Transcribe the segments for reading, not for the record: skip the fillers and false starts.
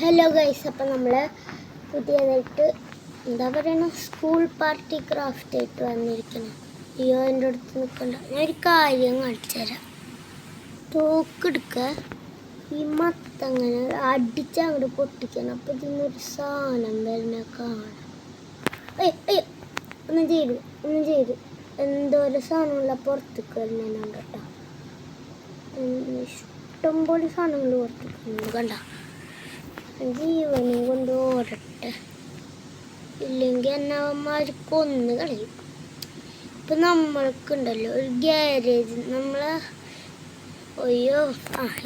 Hello guys, അപ്പം നമ്മൾ പുതിയതായിട്ട് എന്താ പറയുക സ്കൂൾ പാർട്ടി ക്രാഫ്റ്റ് ആയിട്ട് വന്നിരിക്കണം. അയ്യോ, എൻ്റെ അടുത്ത് നിൽക്കണ്ട, ഞാൻ ഒരു കാര്യം കാണിച്ചു തരാം. തോക്കെടുക്കുക, ഈ മത്തങ്ങനെ അടിച്ചങ്ങോട്ട് പൊട്ടിക്കണം. അപ്പോൾ ഇതിനൊരു സാധനം വരുന്ന കാണാം. അയ്യോ ഒന്നും ചെയ്തു എന്തോരം സാധനമുള്ള പുറത്തേക്ക് വരുന്നുണ്ട് കേട്ടോ. ഇഷ്ടംപോലെ സാധനങ്ങൾ പുറത്തേക്ക് വരുന്നുണ്ട് കണ്ട. ജീവനും കൊണ്ട് ഓടട്ടെ, ഇല്ലെങ്കിൽ എന്നവന്മാർ കൊന്ന് കളയും. ഇപ്പം നമ്മൾക്കുണ്ടല്ലോ ഒരു ഗ്യാരേജ്, അയ്യോ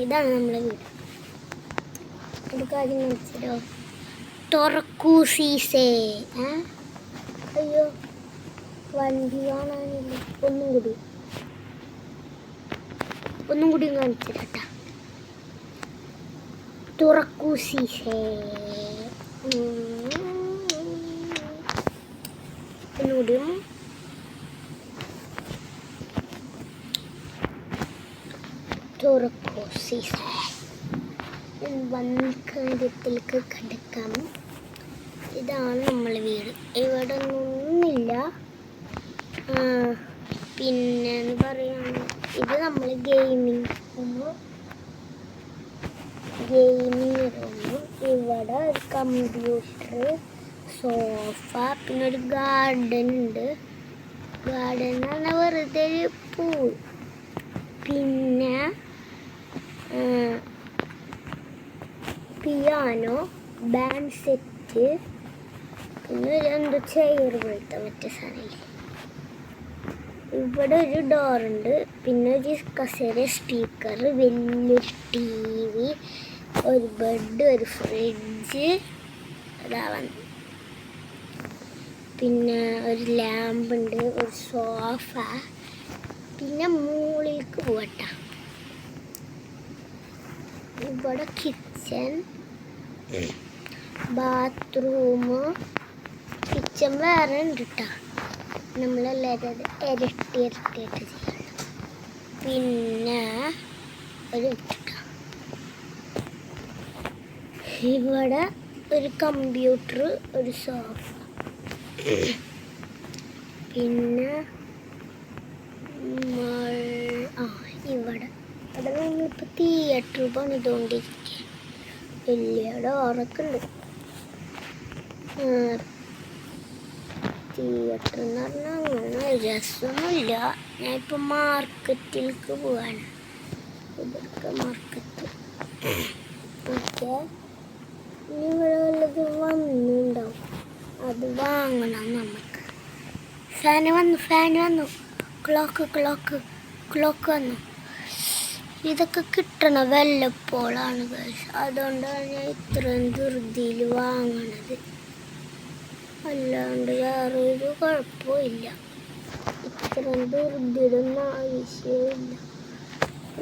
ഇതാണ് നമ്മളെ വീട്. ഒരു കാര്യം മനസ്സിലോ, തുറക്കൂ സീസേ. അയ്യോ വണ്ടി കാണാനില്ല. ഒന്നും കൂടി കാണിച്ചു കേട്ടാ. തുറക്കൂ സീസേ. ഒന്നുകൂടിയും തുറക്കൂ സീസേ. വന്ന കാര്യത്തിലേക്ക് കിടക്കാം. ഇതാണ് നമ്മളെ വീട്. ഇവിടെ ഒന്നുമില്ല. പിന്നെ പറയാണ്, ഇത് നമ്മൾ ഗെയിമിങ് റൂമും ഇവിടെ ഒരു കമ്പ്യൂട്ടർ, സോഫ, പിന്നെ ഒരു ഗാർഡൻ ഉണ്ട്. ഗാർഡൻ എന്ന് പറഞ്ഞാൽ വെറുതെ ഒരു പൂൾ, പിന്നെ പിയാനോ, ബാൻഡ് സെറ്റ്, പിന്നെ എന്തോ ചെയർ പോലത്തെ മറ്റേ സാധനം. ഇവിടെ ഒരു ഡോറുണ്ട്, പിന്നെ ഒരു കസേര, സ്പീക്കർ, വലിയൊരു TV, ഒരു ബെഡ്, ഒരു ഫ്രിഡ്ജ്, പിന്നെ ഒരു ലാമ്പ് ഉണ്ട്, ഒരു സോഫ. പിന്നെ മുകളിലേക്ക് പോകട്ട. ഇവിടെ കിച്ചൺ, ബാത്റൂം, കിച്ചൺ വേറെ ഉണ്ട് കേട്ടോ. നമ്മളെല്ലാവരും അത് ഇരട്ടിയായിട്ട് ചെയ്യണം. പിന്നെ ഒരു ഇവിടെ ഒരു കമ്പ്യൂട്ടർ, ഒരു സോഫ, പിന്നെ ഇവിടെ നമ്മളിപ്പോൾ തിയേറ്റർ പണിതുകൊണ്ടിരിക്കുക. വലിയ ഡോറൊക്കെ ഉണ്ട്. തിയേറ്റർ എന്ന് പറഞ്ഞാൽ അങ്ങനെ രസമൊന്നുമില്ല. ഞാനിപ്പോൾ മാർക്കറ്റിലേക്ക് പോവാണ്. ഇവിടുത്തെ മാർക്കറ്റ് ഓക്കെ. ഇനി ഇവിടെ വല്ലത് വന്നിട്ടുണ്ടാവും, അത് വാങ്ങണം നമുക്ക്. ഫാന് വന്നു, ക്ലോക്ക് വന്നു. ഇതൊക്കെ കിട്ടണ വല്ലപ്പോഴാണ് ഗൈസ്. അതുകൊണ്ടാണ് ഞാൻ ഇത്രയും ധൃതിയിൽ വാങ്ങണത്. അല്ലാണ്ട് വേറൊരു കുഴപ്പമില്ല. ഇത്രയും ധൃതിയിലൊന്നും ആവശ്യമില്ല.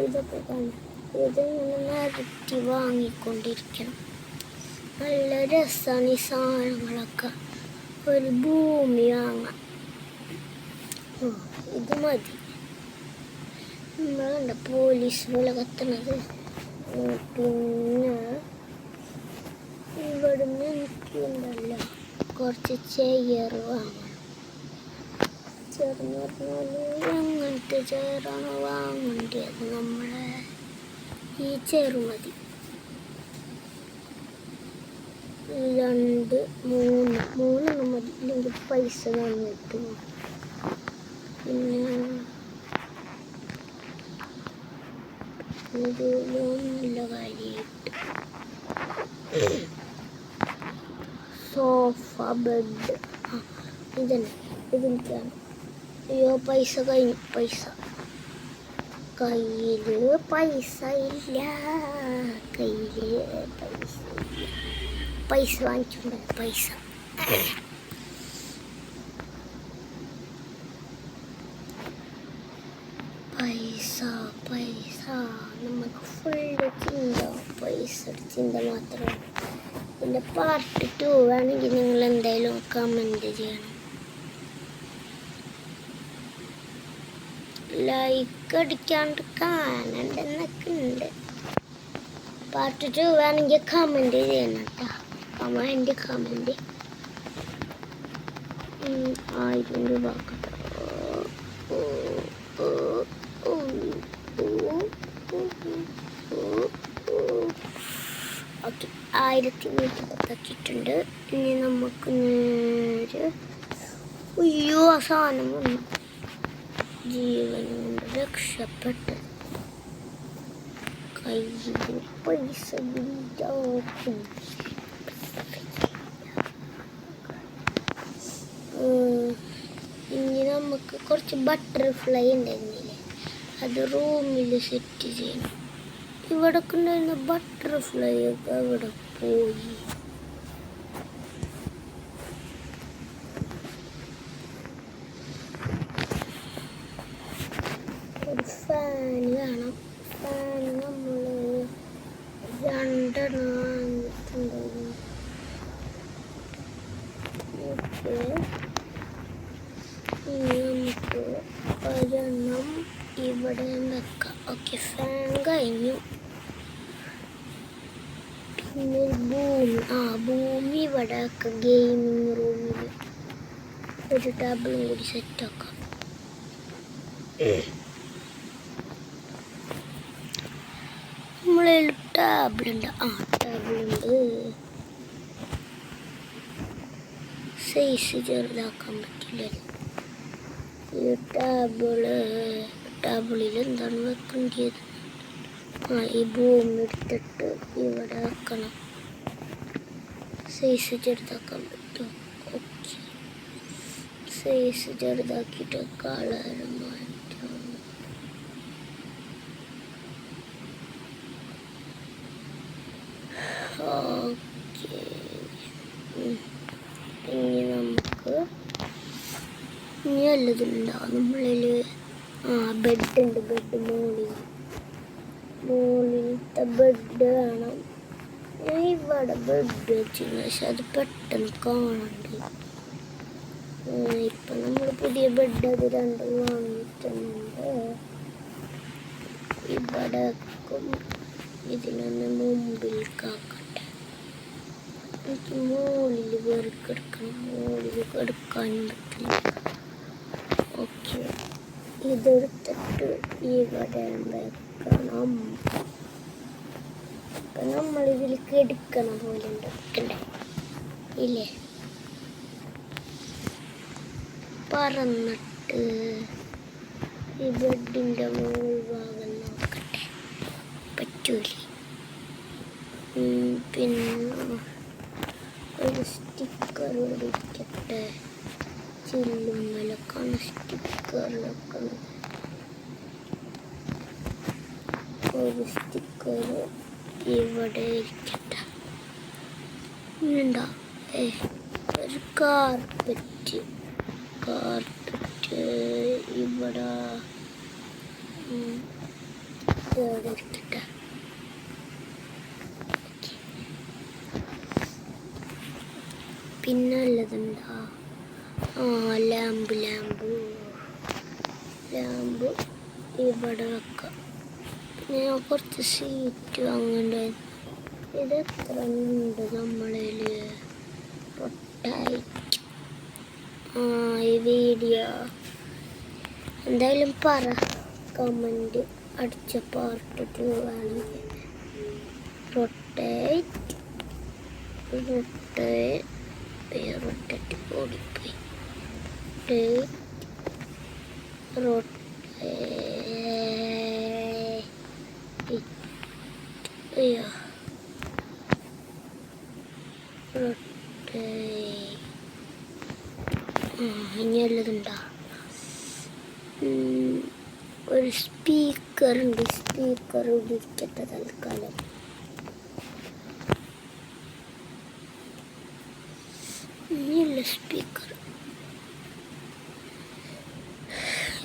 ഇതൊക്കെ കാണാം, ഇതിങ്ങനെ നിരത്തി വാങ്ങിക്കൊണ്ടിരിക്കണം. നല്ല രസമാണ് ഈ സാധനങ്ങളൊക്കെ. ഒരു ഭൂമി വാങ്ങാം. ഇത് മതി. നമ്മളുണ്ട് പോലീസ് പോലെ കത്തുന്നത്. പിന്നെ ഇവിടുന്ന് എനിക്കുണ്ടല്ലോ കുറച്ച് ചെയർ വാങ്ങണം. ചെറുന്ന് പറഞ്ഞാൽ എങ്ങനത്തെ ചെയറാണ് വാങ്ങേണ്ടത്? നമ്മളെ ഈ ചെയർ മതി. 2, 3 മതി, ഇല്ലെങ്കിൽ പൈസ തന്നിട്ട്. പിന്നെ ഇതിലൊന്നുമില്ല കാര്യമായിട്ട്. സോഫ, ബെഡ്, ഇതെനിക്കാണ്. അയ്യോ പൈസ കഴിഞ്ഞു. കയ്യിൽ പൈസ ഇല്ല. പൈസ വാങ്ങിച്ചിട്ടുണ്ട്. പൈസ നമുക്ക് ഫുള്ള് ചിന്ത മാത്രമേ. ഇതിൻ്റെ പാർട്ട് 2 ആണെങ്കിൽ നിങ്ങൾ എന്തായാലും കമൻറ്റ് ചെയ്യണം. ലൈക്ക് അടിക്കാണ്ട് കാണണ്ടെന്നൊക്കെ ഉണ്ട്. പാർട്ട് 2 വേണമെങ്കിൽ കമൻറ്റ് ചെയ്യണം കേട്ടോ. കമൻറ്റ് 1000 രൂപ കേട്ടോ. ഓക്കെ 1110 ആക്കിയിട്ടുണ്ട്. ഇനി നമുക്ക് നേരെ അയ്യോ ആ സാധനം വന്നു. ജീവൻ കൊണ്ട് രക്ഷപ്പെട്ട് കയ്യിൽ പൈസ ഇനി നമുക്ക് കുറച്ച് ബട്ടർഫ്ലൈ ഉണ്ടായിരുന്നില്ലേ, അത് റൂമിൽ സെറ്റ് ചെയ്യണം. ഇവിടെ ഉണ്ടായിരുന്ന ബട്ടർഫ്ലൈ ഒക്കെ അവിടെ പോയി. ഒരു ഫാൻ വേണം. ഫാൻ നമ്മൾ 2 വാങ്ങിയിട്ടുണ്ടായിരുന്നു. ഇനി നമുക്ക് ഒരെണ്ണം ഇവിടെ വെക്കാം. ഓക്കെ ഫാൻ കഴിഞ്ഞു. പിന്നെ ഭൂമി ഇവിടെ ആക്കാം. ഗെയിമിങ് റൂമിൽ ഒരു ടേബിളും കൂടി സെറ്റാക്കാം. നമ്മളതിൽ ടേബിളുണ്ട്. ടേബിളുണ്ട്. സൈസ് ചെറുതാക്കാൻ പറ്റില്ല. ഈ ടേബിളിൽ എന്താണ് വെക്കേണ്ടത്? ഈ ഭൂമി എടുത്തിട്ട് ഇവിടെ വെക്കണം. സൈസ് ചെറുതാക്കാൻ പറ്റും. ഓക്കെ സൈസ് ചെറുതാക്കിയിട്ട് കളർ മാറ്റാം. ഓക്കെ ഇനി നമുക്ക് ഇനി വല്ലതുണ്ടാവും നമ്മളിൽ. ബെഡുണ്ട്. ബെഡ് മോളിലത്തെ ബെഡ് വേണം. ഞാൻ ഇവിടെ ബെഡ് വെച്ചിരുന്നു, പക്ഷെ അത് പെട്ടെന്ന് കാണണ്ട്. ഇപ്പം നമ്മൾ പുതിയ ബെഡ് അത് 2 വാങ്ങിയിട്ടുണ്ട്. ഇവിടെ ഇതിനൊന്ന് മുമ്പിൽ കാക്കട്ടെ. എനിക്ക് മുകളിൽ കയറി കിടക്കണം. മുകളിൽ കിടക്കാനും പറ്റില്ല. ഓക്കെ ഇതെടുത്തിട്ട് ഇവിടെ വെക്കണം. അപ്പം നമ്മളിതിൽ കിടക്കണ പോലെ ഉണ്ടാക്കണ്ടേ ഇല്ലേ? പറന്നിട്ട് ഈ ബെഡിൻ്റെ മുകൾ ഭാഗം നോക്കട്ടെ. പറ്റൂലേ? പിന്നെ ഒരു സ്റ്റിക്കർ ഇരിക്കട്ടെ. ചില്ലുമ്മലൊക്കെയാണ് സ്റ്റിക്കർ വെക്കുന്നത്. ഒരു സ്റ്റിക്കർ ഇവിടെ ഇരിക്കട്ടെ. എന്താ ഒരു കാർപ്പറ്റ് ഇവിടെ ഇരിക്കട്ടെ. പിന്നെ ഉള്ളതുണ്ടാ ലാമ്പ് ഇവിടെ വെക്കാം. ഞാൻ കുറച്ച് സീറ്റ് വാങ്ങണ്ടായിരുന്നു. ഇത് എത്ര ഉണ്ട് നമ്മളിൽ? പൊട്ടായിട്ട് ഈ വീഡിയോ എന്തായാലും പറ. കമൻറ്റ് അടിച്ച പാർട്ട് 2 വേണമെങ്കിൽ. റൊട്ടേറ്റ് ഓടിപ്പോയി. ഇനി വല്ലതുണ്ടോ? ഒരു സ്പീക്കറുണ്ട്. സ്പീക്കർ ഇരിക്കട്ടെ തൽക്കാലം. ഇനിയുള്ള സ്പീക്കർ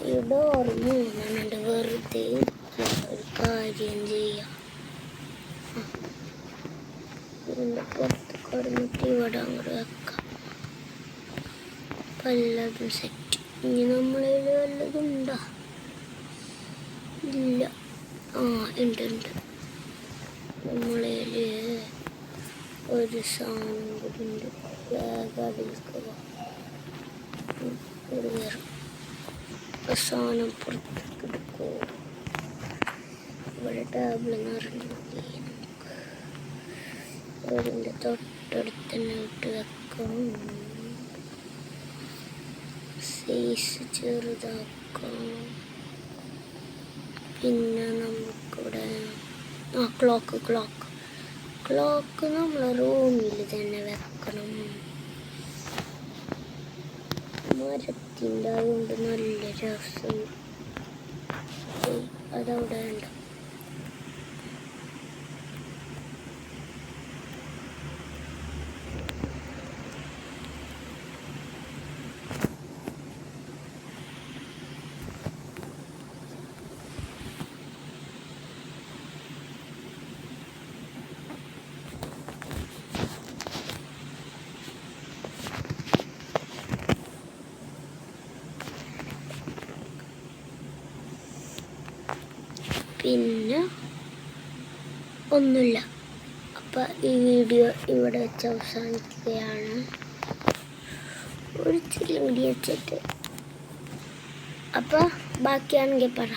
ഈ ഡോർ 3 വെറുതെ ഒരു കാര്യം ചെയ്യാം. ഇതിൻ്റെ പുറത്ത് കടന്നിട്ട് ഇവിടെ അങ്ങോട്ട് വെക്കാം. വല്ലതും സെറ്റ്. ഇനി നമ്മളിൽ വല്ലതും ഉണ്ടോ? ഇല്ല. ഉണ്ട്. നമ്മളതിൽ ഒരു സാധനം കൂടി ഉണ്ട്. അതിൽക്കുക ഒരു വേറെ സാധനം പുറത്തേക്ക് എടുക്കുക. ഇവിടെ ടേബിൾ നിറഞ്ഞു നമുക്ക് അതിൻ്റെ തൊട്ടടുത്ത് തന്നെ ഇട്ട് വെക്കണം. സൈസ് ചെറുതാക്കാം. പിന്നെ നമുക്കിവിടെ ക്ലോക്ക് നമ്മൾ റൂമിൽ തന്നെ വെക്കണം. മരത്തിൻ്റെ അതുകൊണ്ട് നല്ല രസം. അതവിടെ ഉണ്ട്. പിന്നെ ഒന്നുമില്ല. അപ്പം ഈ വീഡിയോ ഇവിടെ വെച്ച് അവസാനിക്കുകയാണ്. ഒരു ചെറിയ വീഡിയോ വെച്ചിട്ട്. അപ്പം ബാക്കിയാണെങ്കിൽ പറ.